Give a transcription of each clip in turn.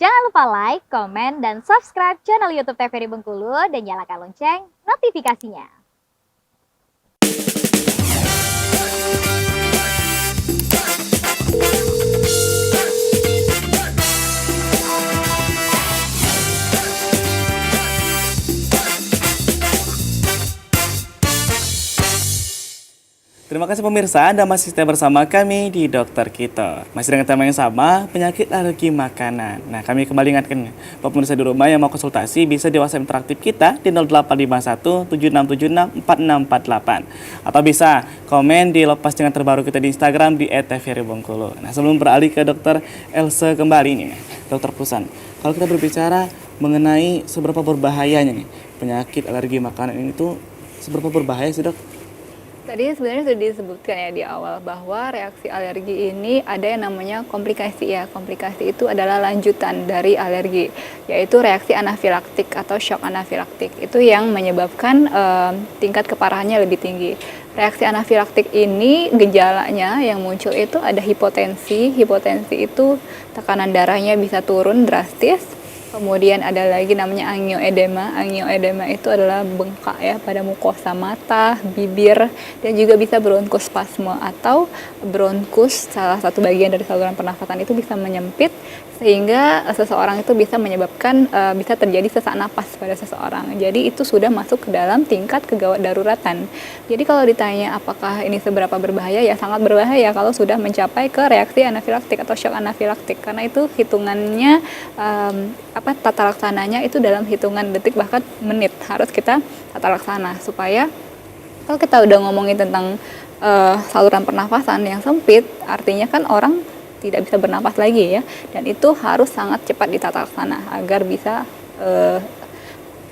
Jangan lupa like, komen, dan subscribe channel YouTube TVRI Bengkulu dan nyalakan lonceng notifikasinya. Terima kasih pemirsa, Anda masih setia bersama kami di Dokter Kito. Masih dengan tema yang sama, penyakit alergi makanan. Nah, kami kembali ingatkan, pemirsa di rumah yang mau konsultasi bisa di WhatsApp interaktif kita di 0851 7676 4648. Atau bisa komen di lepas dengan terbaru kita di Instagram di @tvri_bengkulu. Nah, sebelum beralih ke Dokter Elsa kembali nih, Dokter Pusan. Kalau kita berbicara mengenai seberapa berbahayanya nih penyakit alergi makanan ini tuh seberapa berbahaya sih, Dok? Tadi sebenarnya sudah disebutkan ya di awal bahwa reaksi alergi ini ada yang namanya komplikasi ya. Komplikasi itu adalah lanjutan dari alergi, yaitu reaksi anafilaktik atau shock anafilaktik. Itu yang menyebabkan tingkat keparahannya lebih tinggi. Reaksi anafilaktik ini gejalanya yang muncul itu ada hipotensi. Hipotensi itu tekanan darahnya bisa turun drastis. Kemudian ada lagi namanya angioedema. Angioedema itu adalah bengkak ya pada mukosa mata, bibir, dan juga bisa bronkospasme atau bronkus, salah satu bagian dari saluran pernafasan itu bisa menyempit sehingga seseorang itu bisa menyebabkan bisa terjadi sesak napas pada seseorang. Jadi itu sudah masuk ke dalam tingkat kegawat daruratan. Jadi kalau ditanya apakah ini seberapa berbahaya, ya sangat berbahaya kalau sudah mencapai ke reaksi anafilaktik atau shock anafilaktik, karena itu hitungannya tata laksananya itu dalam hitungan detik bahkan menit harus kita tata laksana, supaya kalau kita udah ngomongin tentang saluran pernafasan yang sempit, artinya kan orang tidak bisa bernapas lagi ya, dan itu harus sangat cepat ditata laksana agar bisa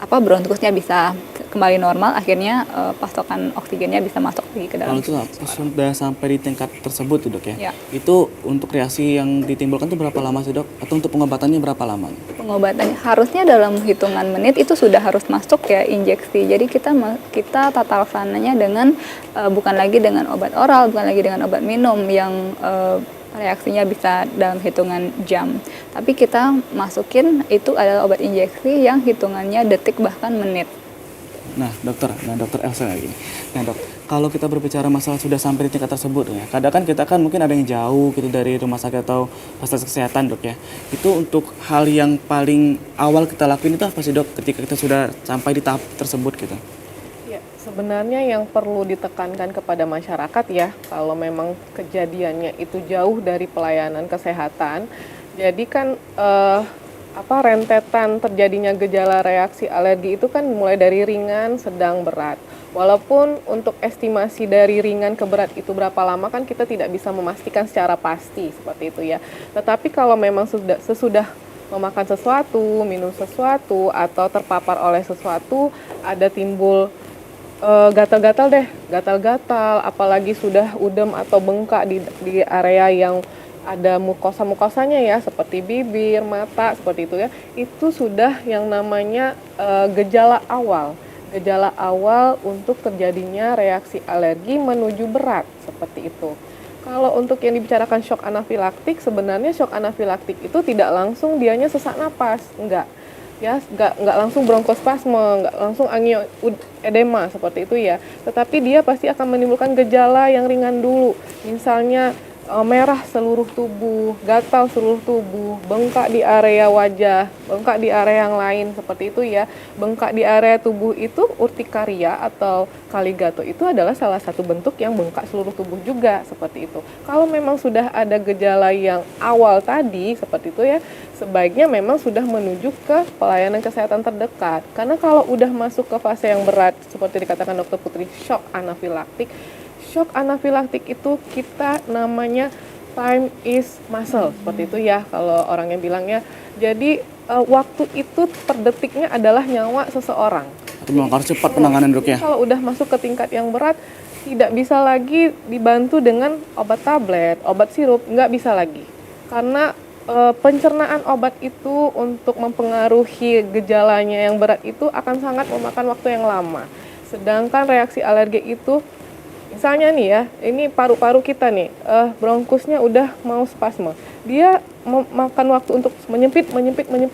bronkusnya bisa kembali normal, akhirnya pasokan oksigennya bisa masuk lagi ke dalam. Kalau itu sudah sampai di tingkat tersebut tuh, Dok ya. Ya. Itu untuk reaksi yang ditimbulkan itu berapa lama sih, Dok? Atau untuk pengobatannya berapa lama? Pengobatannya harusnya dalam hitungan menit itu sudah harus masuk ya injeksi. Jadi kita tata laksananya dengan bukan lagi dengan obat oral, bukan lagi dengan obat minum yang reaksinya bisa dalam hitungan jam. Tapi kita masukin itu adalah obat injeksi yang hitungannya detik bahkan menit. Nah, dokter Elsa lagi. Nah, Dok, kalau kita berbicara masalah sudah sampai di tingkat tersebut ya, kadang kan kita kan mungkin ada yang jauh gitu dari rumah sakit atau fasilitas kesehatan, Dok ya. Itu untuk hal yang paling awal kita lakuin itu apa sih, Dok, ketika kita sudah sampai di tahap tersebut gitu? Ya, sebenarnya yang perlu ditekankan kepada masyarakat ya, kalau memang kejadiannya itu jauh dari pelayanan kesehatan, jadi kan rentetan terjadinya gejala reaksi alergi itu kan mulai dari ringan, sedang, berat. Walaupun untuk estimasi dari ringan ke berat itu berapa lama kan kita tidak bisa memastikan secara pasti seperti itu ya. Tetapi kalau memang sesudah memakan sesuatu, minum sesuatu, atau terpapar oleh sesuatu, ada timbul gatal-gatal, apalagi sudah udem atau bengkak di area yang ada mukosa-mukosanya ya, seperti bibir, mata, seperti itu ya, itu sudah yang namanya gejala awal untuk terjadinya reaksi alergi menuju berat, seperti itu. Kalau untuk yang dibicarakan shock anafilaktik, sebenarnya shock anafilaktik itu tidak langsung dianya sesak napas, enggak langsung bronkospasme, enggak langsung angioedema seperti itu ya, tetapi dia pasti akan menimbulkan gejala yang ringan dulu, misalnya merah seluruh tubuh, gatal seluruh tubuh, bengkak di area wajah, bengkak di area yang lain seperti itu ya. Bengkak di area tubuh itu urtikaria atau kaligato itu adalah salah satu bentuk yang bengkak seluruh tubuh juga seperti itu. Kalau memang sudah ada gejala yang awal tadi seperti itu ya, sebaiknya memang sudah menuju ke pelayanan kesehatan terdekat. Karena kalau udah masuk ke fase yang berat seperti dikatakan Dr. Putri, shock anafilaktik. Shock anafilaktik itu kita namanya time is muscle, seperti itu ya kalau orangnya bilangnya. Jadi waktu itu per detiknya adalah nyawa seseorang. Itu memang harus cepat penanganan, Dok ya. Kalau udah masuk ke tingkat yang berat, tidak bisa lagi dibantu dengan obat tablet, obat sirup, nggak bisa lagi. Karena pencernaan obat itu untuk mempengaruhi gejalanya yang berat itu akan sangat memakan waktu yang lama. Sedangkan reaksi alergi itu, misalnya nih ya, ini paru-paru kita nih, bronkusnya udah mau spasme. Dia memakan waktu untuk menyempit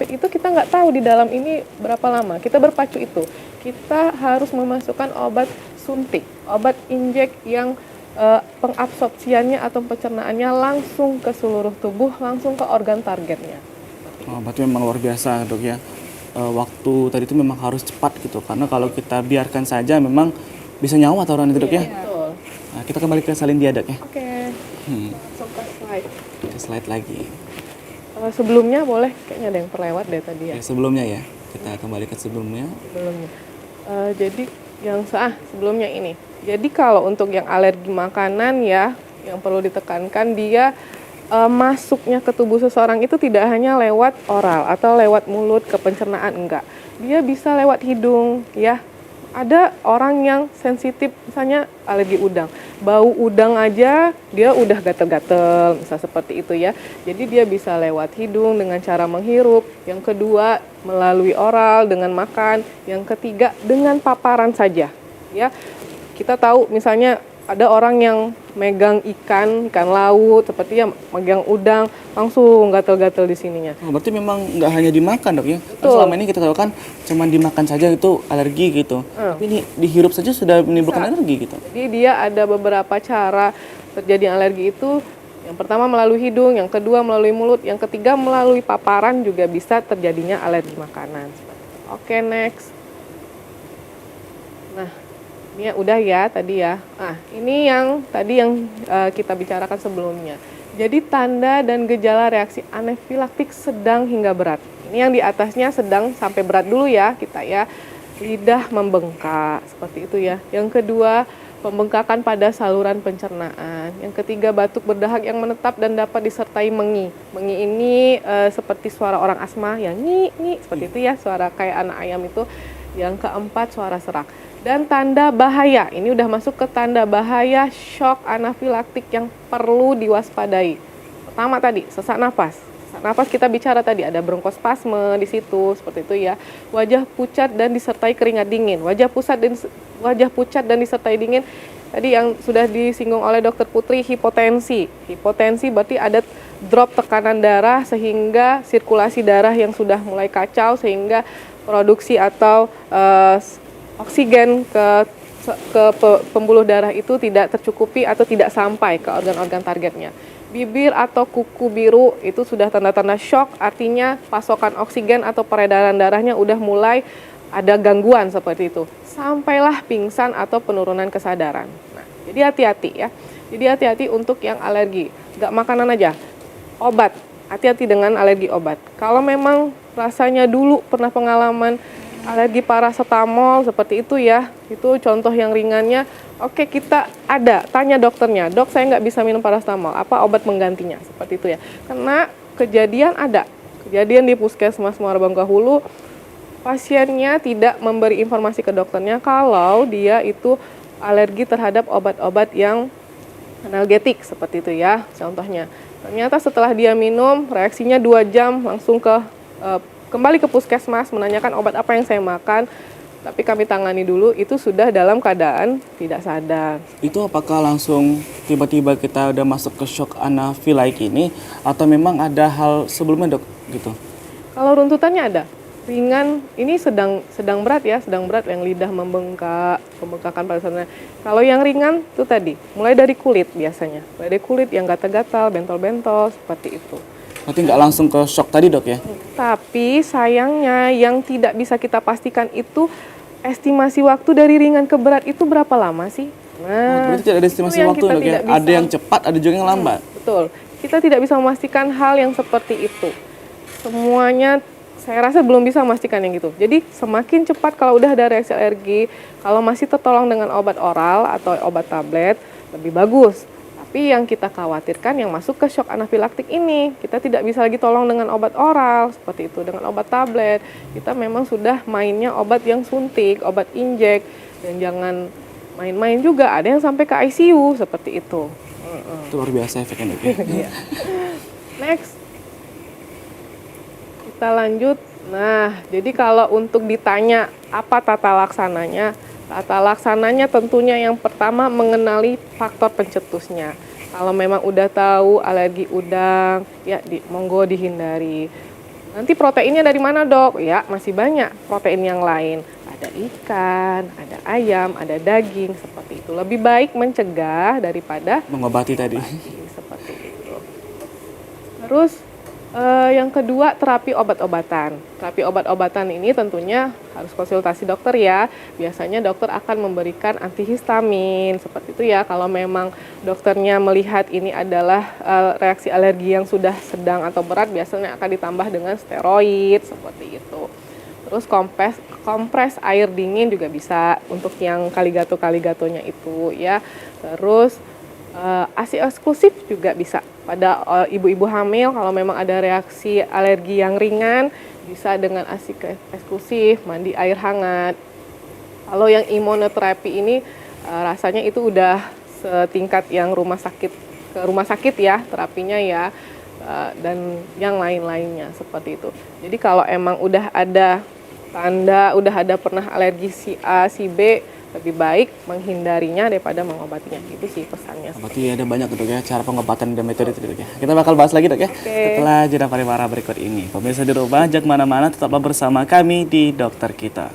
itu kita nggak tahu di dalam ini berapa lama. Kita berpacu itu. Kita harus memasukkan obat suntik, obat injek yang pengabsorpsiannya atau pencernaannya langsung ke seluruh tubuh, langsung ke organ targetnya. Oh, berarti memang luar biasa dok ya. Waktu tadi itu memang harus cepat gitu, karena kalau kita biarkan saja memang bisa nyawa taruhan itu dok ya. Betul. Nah, kita kembali ke salin dia dok ya. Oke. Langsung ke slide. Ke slide lagi. Sebelumnya boleh, kayaknya ada yang terlewat deh tadi ya. Ya, sebelumnya ya, kita kembali ke sebelumnya. Sebelumnya. Jadi yang sebelumnya ini. Jadi kalau untuk yang alergi makanan ya, yang perlu ditekankan dia masuknya ke tubuh seseorang itu tidak hanya lewat oral atau lewat mulut ke pencernaan, enggak. Dia bisa lewat hidung ya. Ada orang yang sensitif misalnya alergi udang. Bau udang aja dia udah gatel-gatel, misal seperti itu ya. Jadi dia bisa lewat hidung dengan cara menghirup. Yang kedua melalui oral dengan makan. Yang ketiga dengan paparan saja ya. Kita tahu misalnya ada orang yang megang ikan laut, seperti ya megang udang, langsung gatal-gatal di sininya. Oh, berarti memang nggak hanya dimakan dok ya? Kan selama ini kita tahu kan cuma dimakan saja itu alergi gitu. Tapi ini dihirup saja sudah menimbulkan alergi gitu. Jadi dia ada beberapa cara terjadi alergi itu. Yang pertama melalui hidung, yang kedua melalui mulut, yang ketiga melalui paparan juga bisa terjadinya alergi makanan. Oke, next. Nah, ini udah ya tadi ya. Nah, ini yang tadi yang kita bicarakan sebelumnya. Jadi tanda dan gejala reaksi anafilaktik sedang hingga berat. Ini yang di atasnya sedang sampai berat dulu ya kita ya. Lidah membengkak seperti itu ya. Yang kedua, pembengkakan pada saluran pencernaan. Yang ketiga, batuk berdahak yang menetap dan dapat disertai mengi. Mengi ini seperti suara orang asma yang nyi seperti itu ya, suara kayak anak ayam itu. Yang keempat, suara serak. Dan tanda bahaya, ini udah masuk ke tanda bahaya shock anafilaktik yang perlu diwaspadai. Pertama tadi, sesak napas. Sesak napas kita bicara tadi, ada bronkospasme di situ, seperti itu ya. Wajah pucat dan disertai keringat dingin. Wajah pucat dan disertai dingin. Tadi yang sudah disinggung oleh Dokter Putri, hipotensi. Hipotensi berarti ada drop tekanan darah sehingga sirkulasi darah yang sudah mulai kacau sehingga produksi atau oksigen ke pembuluh darah itu tidak tercukupi atau tidak sampai ke organ-organ targetnya. Bibir atau kuku biru itu sudah tanda-tanda shock, artinya pasokan oksigen atau peredaran darahnya udah mulai ada gangguan seperti itu. Sampailah pingsan atau penurunan kesadaran. Nah, jadi hati-hati ya. Jadi hati-hati untuk yang alergi. Nggak makanan aja, obat. Hati-hati dengan alergi obat. Kalau memang rasanya dulu pernah pengalaman alergi parasetamol seperti itu ya, itu contoh yang ringannya. Oke, kita tanya dokternya, dok saya nggak bisa minum parasetamol, apa obat menggantinya, seperti itu ya. Karena kejadian di Puskesmas Muara Bangkahulu, pasiennya tidak memberi informasi ke dokternya kalau dia itu alergi terhadap obat-obat yang analgetik, seperti itu ya, contohnya. Ternyata setelah dia minum, reaksinya 2 jam langsung kembali ke puskesmas menanyakan obat apa yang saya makan, tapi kami tangani dulu, itu sudah dalam keadaan tidak sadar. Itu apakah langsung tiba-tiba kita udah masuk ke shock anafilaktik ini atau memang ada hal sebelumnya dok gitu? Kalau runtutannya ada. Ringan, ini sedang berat ya, sedang berat yang lidah membengkak, pembengkakan pada sana. Kalau yang ringan itu tadi, mulai dari kulit biasanya. Mulai dari kulit yang gatal-gatal, bentol-bentol, seperti itu. Berarti nggak langsung ke shock tadi dok ya? Tapi sayangnya yang tidak bisa kita pastikan itu estimasi waktu dari ringan ke berat itu berapa lama sih? Nah, berarti tidak ada estimasi waktu dok ya? Ada yang cepat, ada juga yang lambat. Betul, kita tidak bisa memastikan hal yang seperti itu. Semuanya saya rasa belum bisa memastikan yang gitu. Jadi semakin cepat kalau udah ada reaksi alergi, kalau masih tertolong dengan obat oral atau obat tablet, lebih bagus. Tapi yang kita khawatirkan yang masuk ke shock anafilaktik ini, kita tidak bisa lagi tolong dengan obat oral, seperti itu, dengan obat tablet. Kita memang sudah mainnya obat yang suntik, obat injek, dan jangan main-main juga, ada yang sampai ke ICU, seperti itu. Itu luar biasa efeknya dok ya? Next. Kita lanjut. Nah, jadi kalau untuk ditanya apa tata laksananya tentunya yang pertama mengenali faktor pencetusnya. Kalau memang udah tahu alergi udang, ya monggo dihindari. Nanti proteinnya dari mana, Dok? Ya, masih banyak protein yang lain. Ada ikan, ada ayam, ada daging, seperti itu. Lebih baik mencegah daripada Mengobati tadi. seperti itu. Terus yang kedua, terapi obat-obatan. Terapi obat-obatan ini tentunya harus konsultasi dokter ya. Biasanya dokter akan memberikan antihistamin, seperti itu ya. Kalau memang dokternya melihat ini adalah reaksi alergi yang sudah sedang atau berat, biasanya akan ditambah dengan steroid, seperti itu. Terus kompres air dingin juga bisa untuk yang kaligato-kaligatonya itu ya. Terus ASI eksklusif juga bisa pada ibu-ibu hamil kalau memang ada reaksi alergi yang ringan, bisa dengan ASI eksklusif, mandi air hangat. Kalau yang imunoterapi ini rasanya itu udah setingkat yang ke rumah sakit ya terapinya ya, dan yang lain-lainnya seperti itu. Jadi kalau emang udah ada tanda, udah ada pernah alergi si A, si B, lebih baik menghindarinya daripada mengobatinya. Itu sih pesannya. Berarti ada banyak Dok ya cara pengobatan dan metode itu Dok ya. Kita bakal bahas lagi Dok ya. Setelah jeda pariwara berikut ini. Pemirsa di rumah, jangan kemana-mana, tetaplah bersama kami di Dokter Kita.